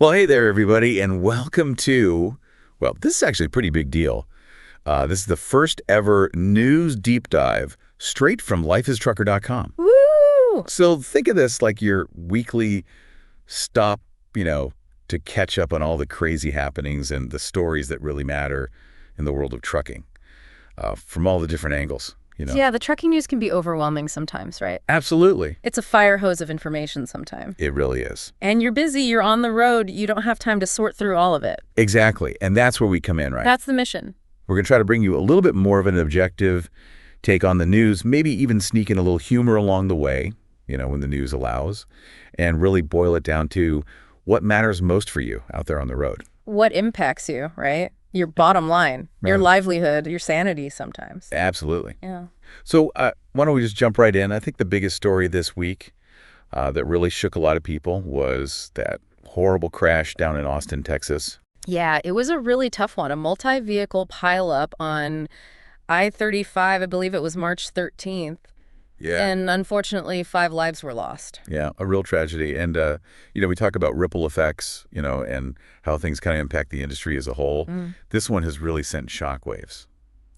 Well, hey there, everybody, and welcome to, this is actually a pretty big deal. This is the first ever news deep dive straight from lifeistrucker.com. Woo! So think of this like your weekly stop, to catch up on all the crazy happenings and the stories that really matter in the world of trucking from all the different angles. Yeah, the trucking news can be overwhelming sometimes, right? Absolutely. It's a fire hose of information sometimes. It really is. And you're busy, you're on the road, you don't have time to sort through all of it. Exactly. And that's where we come in, right? That's the mission. We're going to try to bring you a little bit more of an objective take on the news, maybe even sneak in a little humor along the way, when the news allows, and really boil it down to what matters most for you out there on the road. What impacts you, right? Your bottom line, your livelihood, your sanity sometimes. Absolutely. Yeah. So why don't we just jump right in? I think the biggest story this week that really shook a lot of people was that horrible crash down in Austin, Texas. Yeah, it was a really tough one. A multi-vehicle pileup on I-35, I believe it was March 13th. Yeah. And unfortunately, 5 lives were lost. Yeah, a real tragedy. And, we talk about ripple effects, and how things kind of impact the industry as a whole. This one has really sent shockwaves.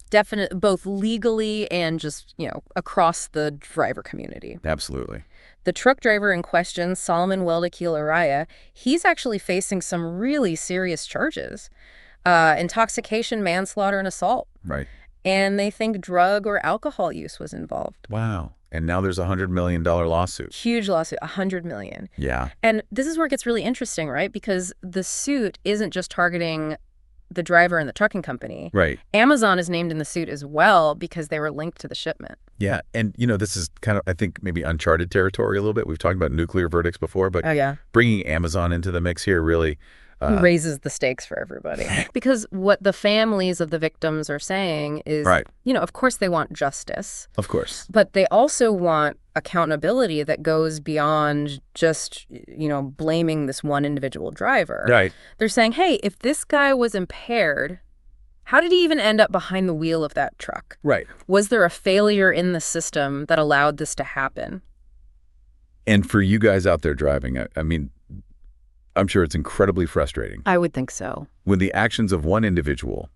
Definitely, both legally and just, across the driver community. Absolutely. The truck driver in question, Solomon Weldekil Araya, he's actually facing some really serious charges. Intoxication, manslaughter, and assault. Right. And they think drug or alcohol use was involved. Wow. And now there's a $100 million lawsuit. Huge lawsuit, $100 million. Yeah. And this is where it gets really interesting, right? Because the suit isn't just targeting the driver and the trucking company. Right. Amazon is named in the suit as well because they were linked to the shipment. Yeah. And, this is kind of, I think, maybe uncharted territory a little bit. We've talked about nuclear verdicts before, but bringing Amazon into the mix here really raises the stakes for everybody. Because what the families of the victims are saying is, of course they want justice. Of course. But they also want accountability that goes beyond just, blaming this one individual driver. Right. They're saying, hey, if this guy was impaired, how did he even end up behind the wheel of that truck? Right. Was there a failure in the system that allowed this to happen? And for you guys out there driving, I mean, I'm sure it's incredibly frustrating. I would think so. When the actions of one individual,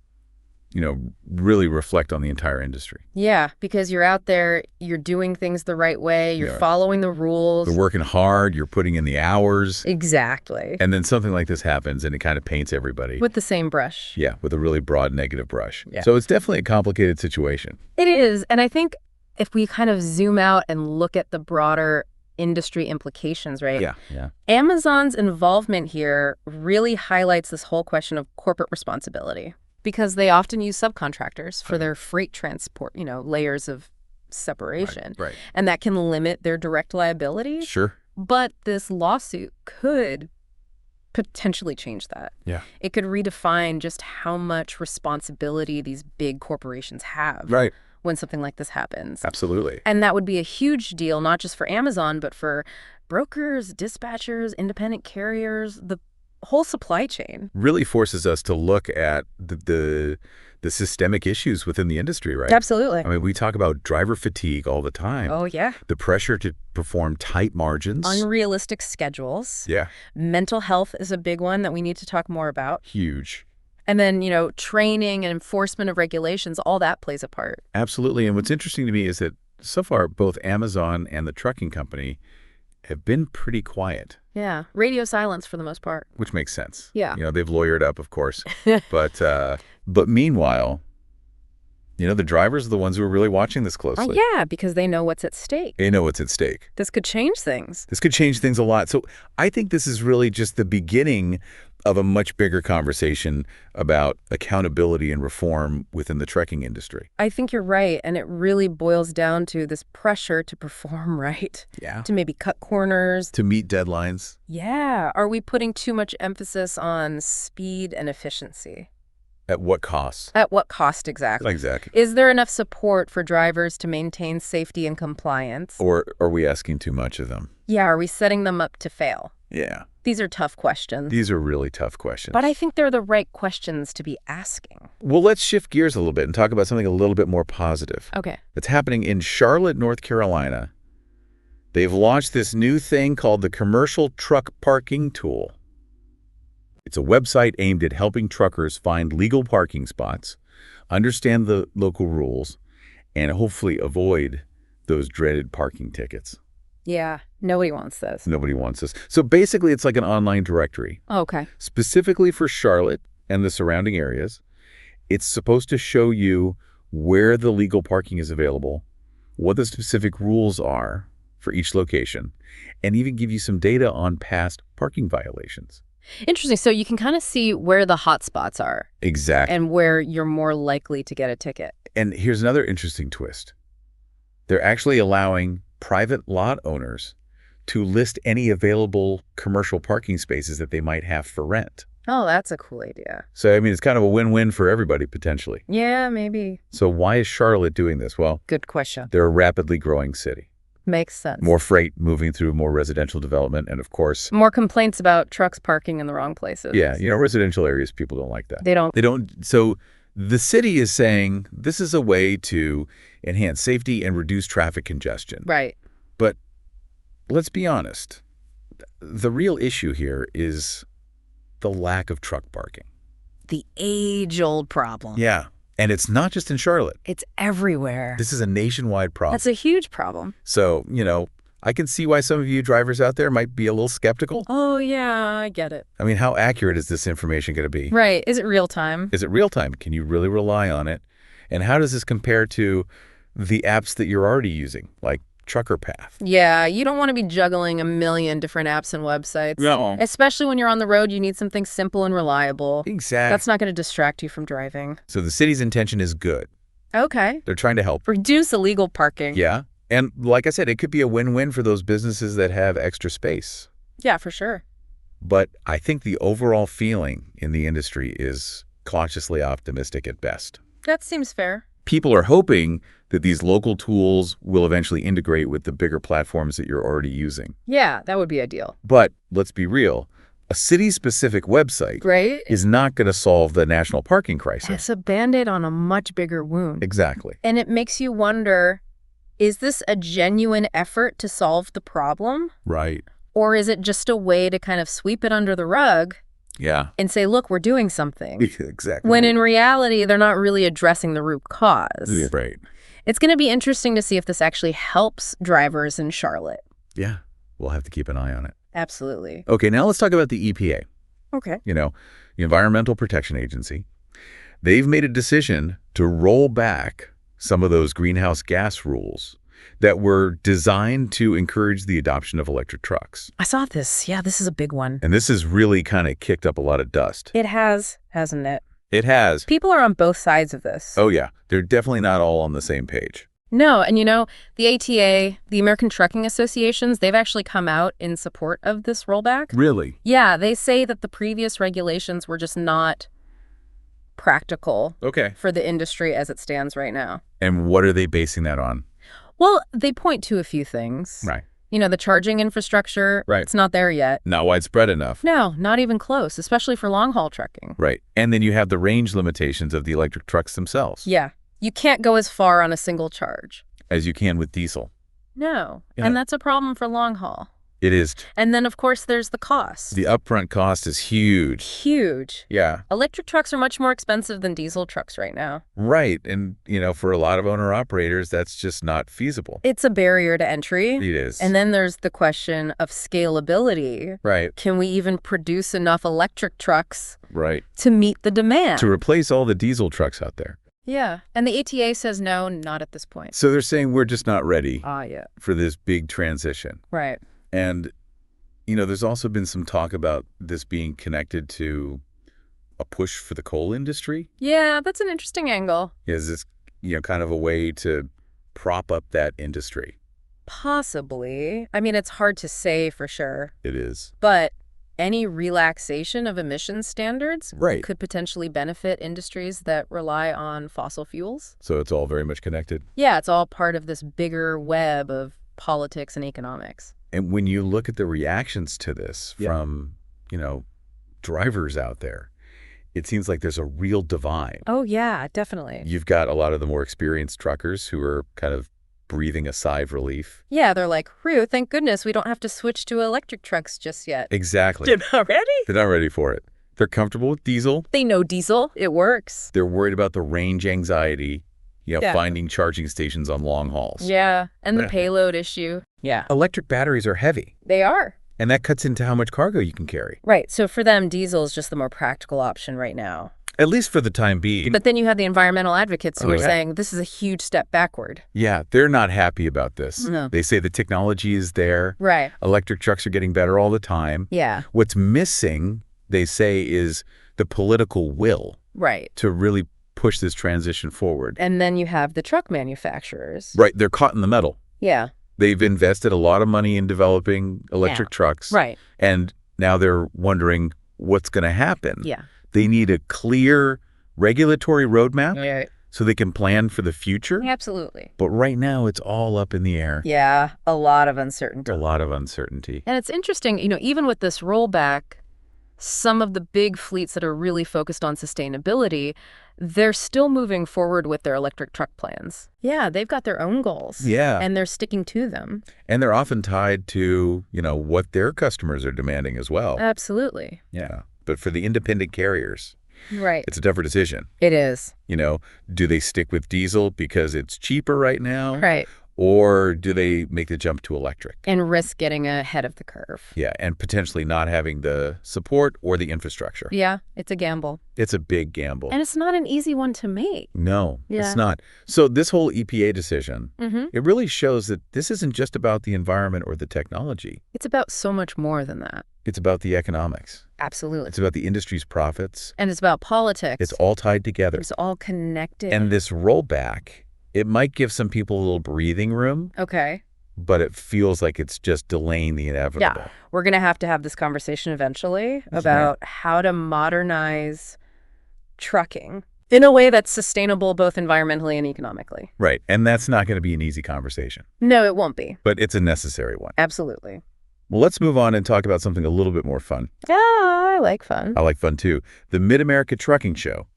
really reflect on the entire industry. Yeah, because you're out there, you're doing things the right way, you're following the rules. You're working hard, you're putting in the hours. Exactly. And then something like this happens and it kind of paints everybody. With the same brush. Yeah, with a really broad negative brush. Yeah. So it's definitely a complicated situation. It is. And I think if we kind of zoom out and look at the broader industry implications, right? Yeah. Amazon's involvement here really highlights this whole question of corporate responsibility because they often use subcontractors for their freight transport, layers of separation. Right. And that can limit their direct liability. Sure. But this lawsuit could potentially change that. Yeah. It could redefine just how much responsibility these big corporations have. Right. When something like this happens. Absolutely. And that would be a huge deal, not just for Amazon, but for brokers, dispatchers, independent carriers, the whole supply chain. Really forces us to look at the systemic issues within the industry, right? Absolutely. I mean, we talk about driver fatigue all the time. Oh, yeah. The pressure to perform tight margins. Unrealistic schedules. Yeah. Mental health is a big one that we need to talk more about. Huge. And then, training and enforcement of regulations, all that plays a part. Absolutely. And what's interesting to me is that so far, both Amazon and the trucking company have been pretty quiet. Yeah. Radio silence for the most part. Which makes sense. Yeah. They've lawyered up, of course. But meanwhile, the drivers are the ones who are really watching this closely. Oh, yeah, because they know what's at stake. They know what's at stake. This could change things. This could change things a lot. So I think this is really just the beginning of a much bigger conversation about accountability and reform within the trucking industry. I think you're right. And it really boils down to this pressure to perform right. Yeah. To maybe cut corners. To meet deadlines. Yeah. Are we putting too much emphasis on speed and efficiency? At what cost? At what cost exactly? Exactly. Is there enough support for drivers to maintain safety and compliance? Or are we asking too much of them? Yeah. Are we setting them up to fail? Yeah. These are tough questions. These are really tough questions. But I think they're the right questions to be asking. Well, let's shift gears a little bit and talk about something a little bit more positive. Okay. It's happening in Charlotte, North Carolina. They've launched this new thing called the Commercial Truck Parking Tool. It's a website aimed at helping truckers find legal parking spots, understand the local rules, and hopefully avoid those dreaded parking tickets. Yeah, nobody wants this. Nobody wants this. So basically, it's like an online directory, Okay. specifically for Charlotte and the surrounding areas. It's supposed to show you where the legal parking is available, what the specific rules are for each location, and even give you some data on past parking violations. Interesting. So you can kind of see where the hot spots are Exactly. and where you're more likely to get a ticket. And here's another interesting twist. They're actually allowing private lot owners to list any available commercial parking spaces that they might have for rent. Oh, that's a cool idea. So, I mean, it's kind of a win-win for everybody, potentially. Yeah, maybe. So why is Charlotte doing this? Well, Good question. they're a rapidly growing city. Makes sense. More freight moving through more residential development, and of course, More complaints about trucks parking in the wrong places. yeah, residential areas, people don't like that. They don't. They don't. So the city is saying this is a way to enhance safety and reduce traffic congestion. Right. But let's be honest. The real issue here is the lack of truck parking. The age-old problem. Yeah. And it's not just in Charlotte. It's everywhere. This is a nationwide problem. That's a huge problem. So, I can see why some of you drivers out there might be a little skeptical. Oh, yeah, I get it. I mean, how accurate is this information going to be? Right. Is it real time? Is it real time? Can you really rely on it? And how does this compare to the apps that you're already using, like Trucker Path? Yeah, you don't want to be juggling a million different apps and websites. No. Especially when you're on the road, you need something simple and reliable. Exactly. That's not going to distract you from driving. So the city's intention is good. Okay. They're trying to help. Reduce illegal parking. Yeah. And like I said, it could be a win-win for those businesses that have extra space. Yeah, for sure. But I think the overall feeling in the industry is cautiously optimistic at best. That seems fair. People are hoping that these local tools will eventually integrate with the bigger platforms that you're already using. Yeah, that would be ideal. But let's be real, a city-specific website Right? is not going to solve the national parking crisis. It's a Band-Aid on a much bigger wound. Exactly. And it makes you wonder, is this a genuine effort to solve the problem? Right. Or is it just a way to kind of sweep it under the rug Yeah. and say, look, we're doing something? Exactly. When in reality, they're not really addressing the root cause. Right. It's going to be interesting to see if this actually helps drivers in Charlotte. Yeah. We'll have to keep an eye on it. Absolutely. Okay, now let's talk about the EPA. Okay. The Environmental Protection Agency. They've made a decision to roll back some of those greenhouse gas rules that were designed to encourage the adoption of electric trucks. I saw this. Yeah, this is a big one. And this has really kind of kicked up a lot of dust. It has, hasn't it? It has. People are on both sides of this. Oh, yeah. They're definitely not all on the same page. No, and the ATA, the American Trucking Associations, they've actually come out in support of this rollback. Really? Yeah, they say that the previous regulations were just not practical Okay. for the industry as it stands right now. And what are they basing that on? Well, they point to a few things. Right. The charging infrastructure, Right. it's not there yet. Not widespread enough. No, not even close, especially for long-haul trucking. Right. And then you have the range limitations of the electric trucks themselves. Yeah, you can't go as far on a single charge. As you can with diesel. No, Yeah. and that's a problem for long-haul. It is. And then, of course, there's the cost. The upfront cost is huge. Huge. Yeah. Electric trucks are much more expensive than diesel trucks right now. Right. And, for a lot of owner-operators, that's just not feasible. It's a barrier to entry. It is. And then there's the question of scalability. Right. Can we even produce enough electric trucks Right. to meet the demand? To replace all the diesel trucks out there. Yeah. And the ATA says no, not at this point. So they're saying we're just not ready Yeah. for this big transition. Right. And, there's also been some talk about this being connected to a push for the coal industry. Yeah, that's an interesting angle. Is this, kind of a way to prop up that industry? Possibly. I mean, it's hard to say for sure. It is. But any relaxation of emissions standards Right. could potentially benefit industries that rely on fossil fuels. So it's all very much connected. Yeah, it's all part of this bigger web of politics and economics. And when you look at the reactions to this from, drivers out there, it seems like there's a real divide. Oh, yeah, definitely. You've got a lot of the more experienced truckers who are kind of breathing a sigh of relief. Yeah, they're like, whew, thank goodness we don't have to switch to electric trucks just yet. Exactly. They're not ready? They're not ready for it. They're comfortable with diesel. They know diesel. It works. They're worried about the range anxiety, Yeah. finding charging stations on long hauls. Yeah. And the Yeah. payload issue. Yeah. Electric batteries are heavy, They are. and that cuts into how much cargo you can carry, Right. So for them, diesel is just the more practical option right now. at least for the time being. But then you have the environmental advocates who Oh, are yeah. saying this is a huge step backward. Yeah, they're not happy about this. No. They say the technology is there. Right. Electric trucks are getting better all the time. Yeah. What's missing, they say, is the political will Right. to really push this transition forward. And then you have the truck manufacturers. Right, they're caught in the middle. Yeah. They've invested a lot of money in developing electric trucks. Right. And now they're wondering what's going to happen. Yeah. They need a clear regulatory roadmap Right. so they can plan for the future. Absolutely. But right now, it's all up in the air. Yeah. A lot of uncertainty. A lot of uncertainty. And it's interesting, even with this rollback, some of the big fleets that are really focused on sustainability, they're still moving forward with their electric truck plans. Yeah, they've got their own goals. Yeah. And they're sticking to them. And they're often tied to, what their customers are demanding as well. Absolutely. Yeah. But for the independent carriers, Right. it's a tougher decision. It is. Do they stick with diesel because it's cheaper right now? Right. Or do they make the jump to electric? And risk getting ahead of the curve. Yeah, and potentially not having the support or the infrastructure. Yeah, it's a gamble. It's a big gamble. And it's not an easy one to make. No, Yeah. it's not. So this whole EPA decision, Mm-hmm. it really shows that this isn't just about the environment or the technology. It's about so much more than that. It's about the economics. Absolutely. It's about the industry's profits. And it's about politics. It's all tied together. It's all connected. And this rollback, it might give some people a little breathing room, Okay. but it feels like it's just delaying the inevitable. Yeah. We're going to have this conversation eventually about how to modernize trucking in a way that's sustainable both environmentally and economically. Right. And that's not going to be an easy conversation, No, it won't be. but it's a necessary one. Absolutely. Well, let's move on and talk about something a little bit more fun. Yeah, I like fun. I like fun too. The Mid-America Trucking Show.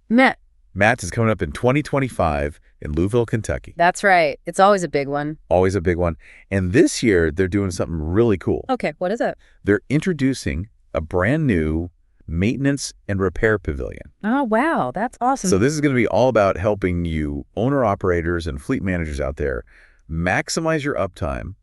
Matt's is coming up in 2025 in Louisville, Kentucky. That's right. It's always a big one. Always a big one. And this year, they're doing something really cool. Okay, what is it? They're introducing a brand new maintenance and repair pavilion. Oh, wow. That's awesome. So this is going to be all about helping you owner-operators and fleet managers out there maximize your uptime,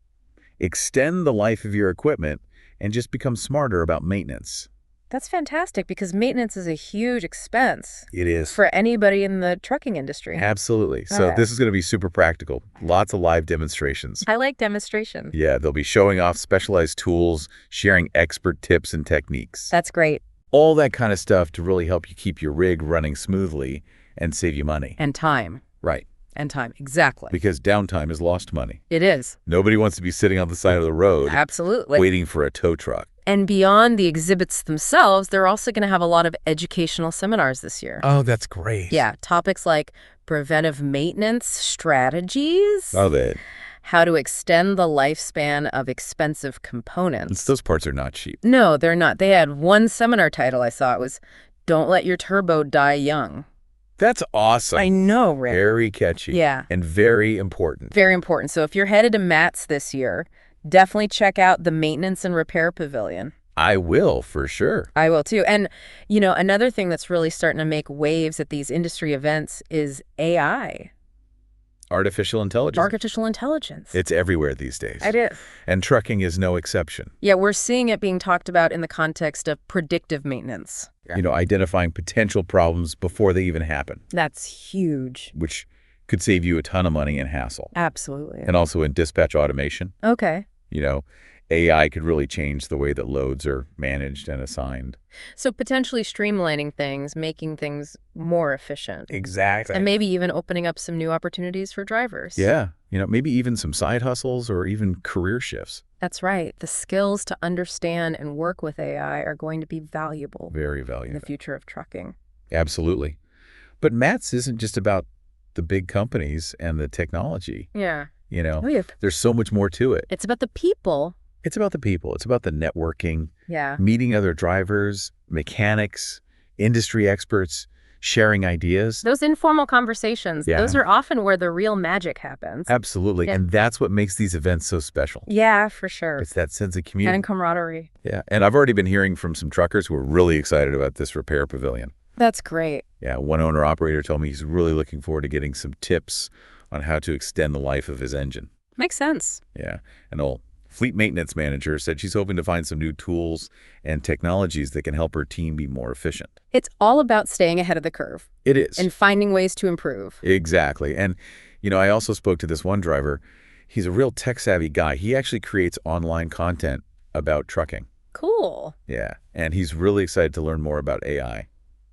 extend the life of your equipment, and just become smarter about maintenance. That's fantastic because maintenance is a huge expense It is. for anybody in the trucking industry. Absolutely. So Okay. this is going to be super practical. Lots of live demonstrations. I like demonstration. Yeah, they'll be showing off specialized tools, sharing expert tips and techniques. That's great. All that kind of stuff to really help you keep your rig running smoothly and save you money. And time. Right. And time. Exactly. Because downtime is lost money. It is. Nobody wants to be sitting on the side of the road Absolutely. waiting for a tow truck. And beyond the exhibits themselves, they're also going to have a lot of educational seminars this year. Oh, that's great. Yeah, topics like preventive maintenance strategies, Oh, that. how to extend the lifespan of expensive components. Those parts are not cheap. No, they're not. They had one seminar title I saw. It was, Don't Let Your Turbo Die Young. That's awesome. I know, Rick. Very catchy. Yeah. And very important. Very important. So if you're headed to Matt's this year, definitely check out the Maintenance and Repair Pavilion. I will, for sure. I will too. And, another thing that's really starting to make waves at these industry events is AI. Artificial intelligence. Artificial intelligence. It's everywhere these days. It is. And trucking is no exception. Yeah, we're seeing it being talked about in the context of predictive maintenance. Identifying potential problems before they even happen, That's huge. which could save you a ton of money and hassle. Absolutely. And also in dispatch automation, Okay. AI could really change the way that loads are managed and assigned. So potentially streamlining things, making things more efficient. Exactly. And maybe even opening up some new opportunities for drivers. Yeah. Maybe even some side hustles or even career shifts. That's right. The skills to understand and work with AI are going to be valuable Very in valuable. the future of trucking. Absolutely. But Matt's isn't just about the big companies and the technology. Yeah. Oh, yeah. There's so much more to it. It's about the people. It's about the people. It's about the networking, Yeah. meeting other drivers, mechanics, industry experts, sharing ideas. Those informal conversations, Yeah. those are often where the real magic happens. Absolutely. Yeah. And that's what makes these events so special. Yeah, for sure. It's that sense of community. And camaraderie. Yeah. And I've already been hearing from some truckers who are really excited about this repair pavilion. That's great. Yeah. One owner-operator told me he's really looking forward to getting some tips on how to extend the life of his engine. Makes sense. Yeah. An old fleet maintenance manager said she's hoping to find some new tools and technologies that can help her team be more efficient. It's all about staying ahead of the curve It is. and finding ways to improve. Exactly. And, I also spoke to this one driver. He's a real tech-savvy guy. He actually creates online content about trucking. Cool. Yeah. And he's really excited to learn more about AI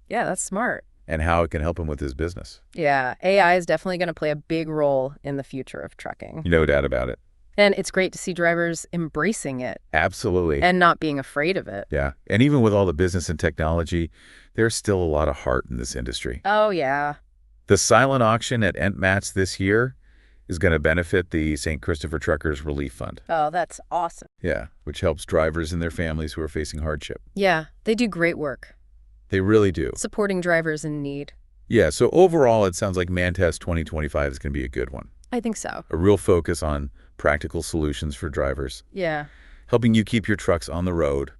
Yeah, that's smart. and how it can help him with his business. Yeah, AI is definitely going to play a big role in the future of trucking. No doubt about it. And it's great to see drivers embracing it Absolutely. and not being afraid of it. Yeah. And even with all the business and technology, there's still a lot of heart in this industry. Oh, yeah. The silent auction at Entmats this year is going to benefit the St. Christopher Truckers Relief Fund. Oh, that's awesome. Yeah, which helps drivers and their families who are facing hardship. Yeah, they do great work They really do. supporting drivers in need. Yeah, so overall, it sounds like Mantest 2025 is going to be a good one. I think so. A real focus on practical solutions for drivers, Yeah. helping you keep your trucks on the road,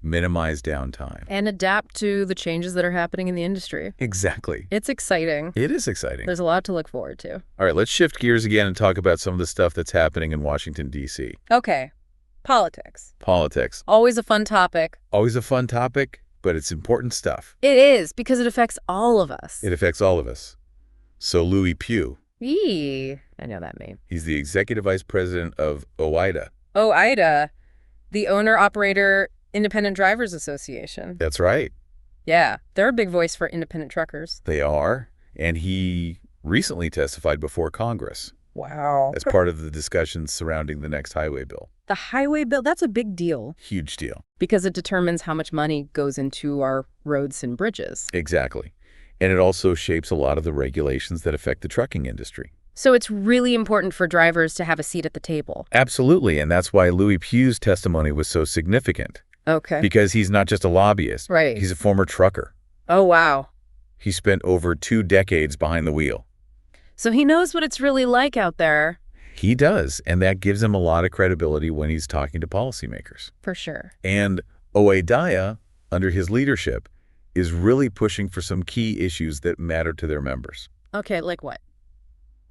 minimize downtime. And adapt to the changes that are happening in the industry. Exactly. It's exciting. It is exciting. There's a lot to look forward to. All right, let's shift gears again and talk about some of the stuff that's happening in Washington, D.C. Okay. Politics. Politics. Always a fun topic. Always a fun topic, but it's important stuff. It is, because it affects all of us. It affects all of us. So Louis Pugh, Eee. I know that name. he's the executive vice president of OIDA. Oh, IDA, the Owner-Operator Independent Drivers Association. That's right. Yeah, they're a big voice for independent truckers. They are. And he recently testified before Congress Wow. as part of the discussions surrounding the next highway bill. The highway bill, that's a big deal Huge deal. because it determines how much money goes into our roads and bridges. Exactly. And it also shapes a lot of the regulations that affect the trucking industry. So it's really important for drivers to have a seat at the table. Absolutely. And that's why Louis Pugh's testimony was so significant. Okay. Because he's not just a lobbyist. Right. He's a former trucker. Oh, wow. He spent over 2 decades behind the wheel. So he knows what it's really like out there. He does, and that gives him a lot of credibility when he's talking to policymakers. For sure. And OIDA, under his leadership, is really pushing for some key issues that matter to their members. Okay, like what?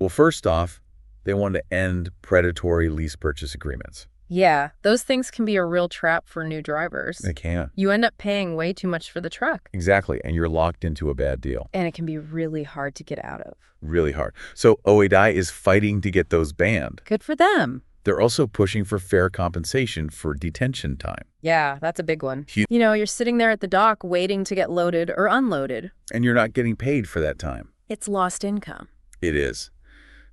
Well, first off, they want to end predatory lease purchase agreements. Yeah, those things can be a real trap for new drivers. They can. You end up paying way too much for the truck. Exactly, and you're locked into a bad deal. And it can be really hard to get out of. Really hard. So OIDA is fighting to get those banned. Good for them. They're also pushing for fair compensation for detention time. Yeah, that's a big one. Hu- You know, you're sitting there at the dock waiting to get loaded or unloaded. And you're not getting paid for that time. It's lost income. It is.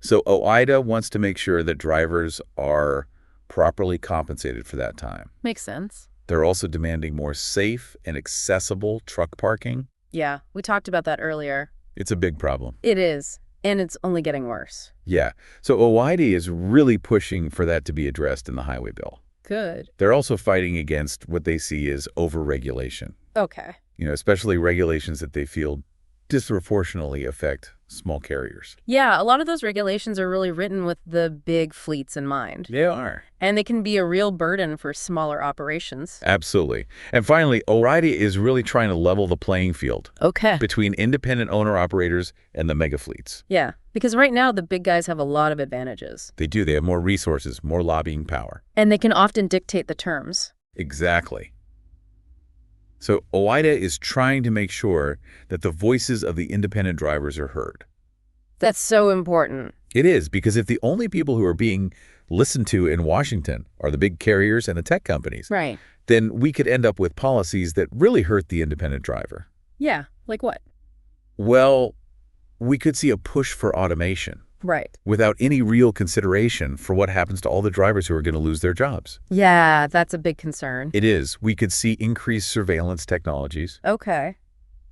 So OIDA wants to make sure that drivers are properly compensated for that time. Makes sense. They're also demanding more safe and accessible truck parking. Yeah, we talked about that earlier. It's a big problem. It is. And it's only getting worse. Yeah. So OIDA is really pushing for that to be addressed in the highway bill. Good. They're also fighting against what they see as overregulation, Okay. especially regulations that they feel disproportionately affect small carriers. Yeah, a lot of those regulations are really written with the big fleets in mind. They are. And they can be a real burden for smaller operations. Absolutely. And finally, OIDA is really trying to level the playing field Okay. between independent owner-operators and the mega fleets. Yeah, because right now the big guys have a lot of advantages. They do. They have more resources, more lobbying power. And they can often dictate the terms. Exactly. So OIDA is trying to make sure that the voices of the independent drivers are heard. That's so important. It is, because if the only people who are being listened to in Washington are the big carriers and the tech companies, Right. then we could end up with policies that really hurt the independent driver. Yeah, like what? Well, we could see a push for automation Right. without any real consideration for what happens to all the drivers who are going to lose their jobs. Yeah, that's a big concern. It is. We could see increased surveillance technologies, Okay.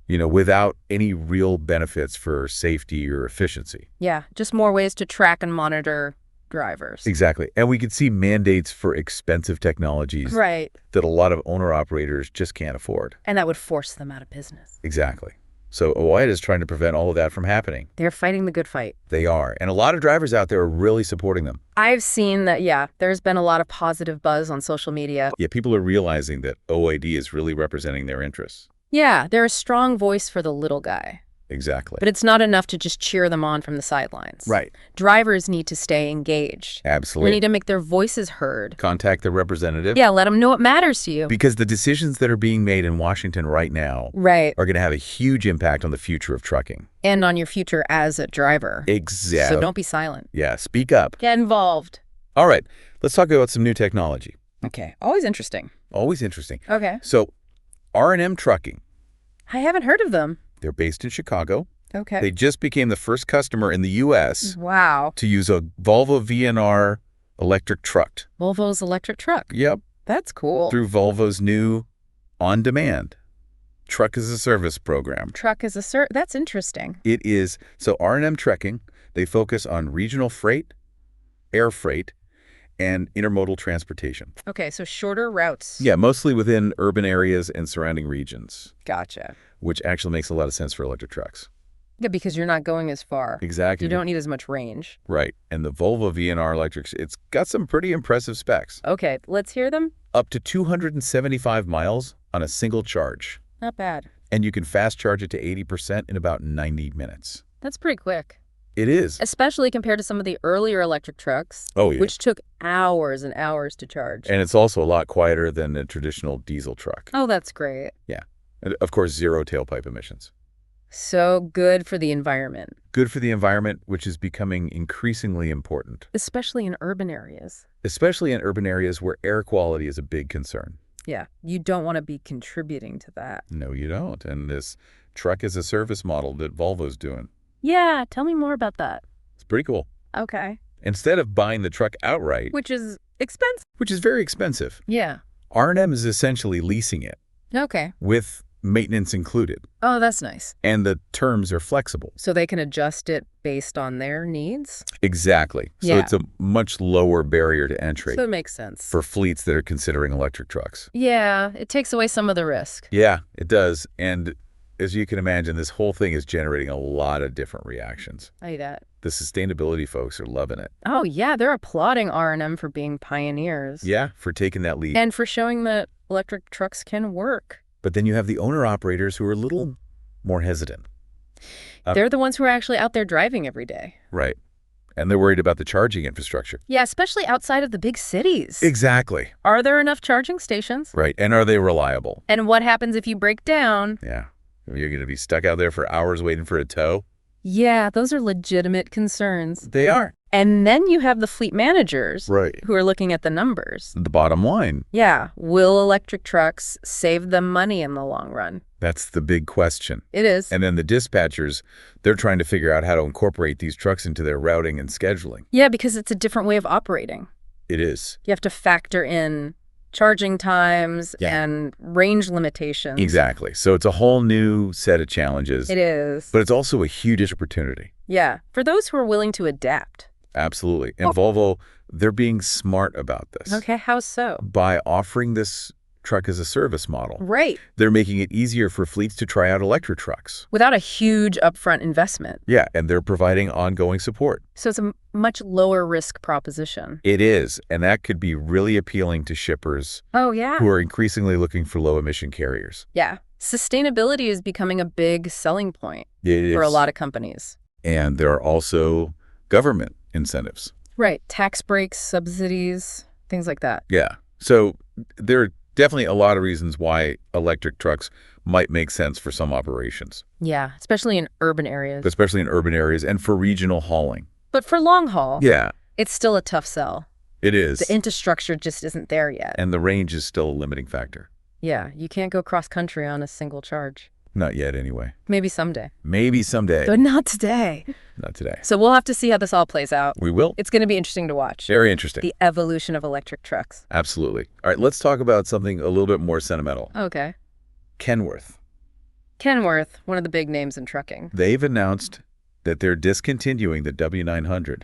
without any real benefits for safety or efficiency. Yeah, just more ways to track and monitor drivers. Exactly. And we could see mandates for expensive technologies Right. that a lot of owner-operators just can't afford. And that would force them out of business. Exactly. So OOID is trying to prevent all of that from happening. They're fighting the good fight. They are. And a lot of drivers out there are really supporting them. I've seen that, yeah, there's been a lot of positive buzz on social media. Yeah, people are realizing that OOID is really representing their interests. Yeah, they're a strong voice for the little guy. Exactly. But it's not enough to just cheer them on from the sidelines. Right. Drivers need to stay engaged. Absolutely. They need to make their voices heard. Contact the representative. Yeah, let them know what matters to you. Because the decisions that are being made in Washington right now Right. are going to have a huge impact on the future of trucking. And on your future as a driver. Exactly. So don't be silent. Yeah, speak up. Get involved. All right, let's talk about some new technology. Okay. Always interesting. Always interesting. Okay. So R&M Trucking, I haven't heard of them. they're based in Chicago. Okay. They just became the first customer in the U.S. Wow. to use a Volvo VNR electric truck. Volvo's electric truck. Yep, That's cool. through Volvo's new on-demand truck as a service program. Truck as a that's interesting. It is, so R&M Trucking, they focus on regional freight, air freight, and intermodal transportation. Okay, so shorter routes. Yeah, mostly within urban areas and surrounding regions, Gotcha. which actually makes a lot of sense for electric trucks. Yeah, because you're not going as far. Exactly. You don't need as much range. Right. And the Volvo VNR electrics, it's got some pretty impressive specs. Okay, let's hear them. Up to 275 miles on a single charge. Not bad. And you can fast charge it to 80% in about 90 minutes. That's pretty quick. It is. Especially compared to some of the earlier electric trucks, Oh, yeah. which took hours and hours to charge. And it's also a lot quieter than a traditional diesel truck. Oh, that's great. Yeah. And of course, zero tailpipe emissions. So good for the environment. Good for the environment, which is becoming increasingly important. Especially in urban areas. Especially in urban areas where air quality is a big concern. Yeah, you don't want to be contributing to that. No, you don't. And this truck as a service model that Volvo's doing, Yeah, tell me more about that. it's pretty cool. Okay. Instead of buying the truck outright, Which is expensive. which is very expensive, Yeah. R&M is essentially leasing it Okay. with maintenance included. Oh, that's nice. And the terms are flexible. So they can adjust it based on their needs? Exactly. So Yeah. it's a much lower barrier to entry So it makes sense. for fleets that are considering electric trucks. Yeah, it takes away some of the risk. Yeah, it does. And as you can imagine, this whole thing is generating a lot of different reactions. I that. The sustainability folks are loving it. Oh, yeah, they're applauding R&M for being pioneers. Yeah, for taking that lead. And for showing that electric trucks can work. But then you have the owner-operators who are a little more hesitant. They're the ones who are actually out there driving every day. Right. And they're worried about the charging infrastructure. Yeah, especially outside of the big cities. Exactly. Are there enough charging stations? Right. And are they reliable? And what happens if you break down? Yeah. You're going to be stuck out there for hours waiting for a tow? Yeah, those are legitimate concerns. They are. And then you have the fleet managers Right. who are looking at the numbers. The bottom line, Yeah, will electric trucks save them money in the long run? that's the big question. It is. And then the dispatchers, they're trying to figure out how to incorporate these trucks into their routing and scheduling. Yeah, because it's a different way of operating. It is. You have to factor in charging times Yeah. and range limitations. Exactly. So it's a whole new set of challenges. It is. But it's also a huge opportunity. Yeah, for those who are willing to adapt. Absolutely. And Volvo, they're being smart about this. Okay, how so? By offering this truck as a service model. Right. They're making it easier for fleets to try out electric trucks. Without a huge upfront investment. Yeah, and they're providing ongoing support. So it's a much lower risk proposition. It is, and that could be really appealing to shippers Oh, yeah. who are increasingly looking for low-emission carriers. Yeah. Sustainability is becoming a big selling point It for a is. lot of companies. And there are also government incentives. Right. Tax breaks, subsidies, things like that. Yeah. So there are definitely a lot of reasons why electric trucks might make sense for some operations, Yeah, especially in urban areas. especially in urban areas and for regional hauling. But for long haul, Yeah, it's still a tough sell. it is. The infrastructure just isn't there yet. And the range is still a limiting factor. Yeah, you can't go cross country on a single charge. Not yet, anyway. Maybe someday. Maybe someday. But not today. Not today. So we'll have to see how this all plays out. We will. It's going to be interesting to watch. Very interesting. The evolution of electric trucks. Absolutely. All right, let's talk about something a little bit more sentimental. Okay. Kenworth. Kenworth, one of the big names in trucking. They've announced that they're discontinuing the W900.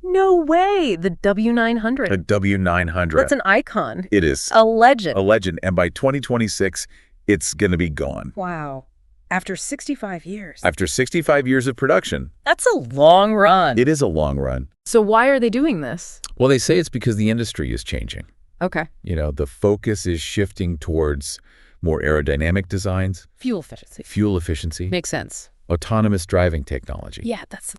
No way! The W900. The W900. That's an icon. It is A legend. a legend. And by 2026, it's going to be gone. Wow. After 65 years. After 65 years of production. That's a long run. It is a long run. So why are they doing this? Well, they say it's because the industry is changing. Okay. The focus is shifting towards more aerodynamic designs, Fuel efficiency. fuel efficiency, Makes sense. autonomous driving technology. Yeah, that's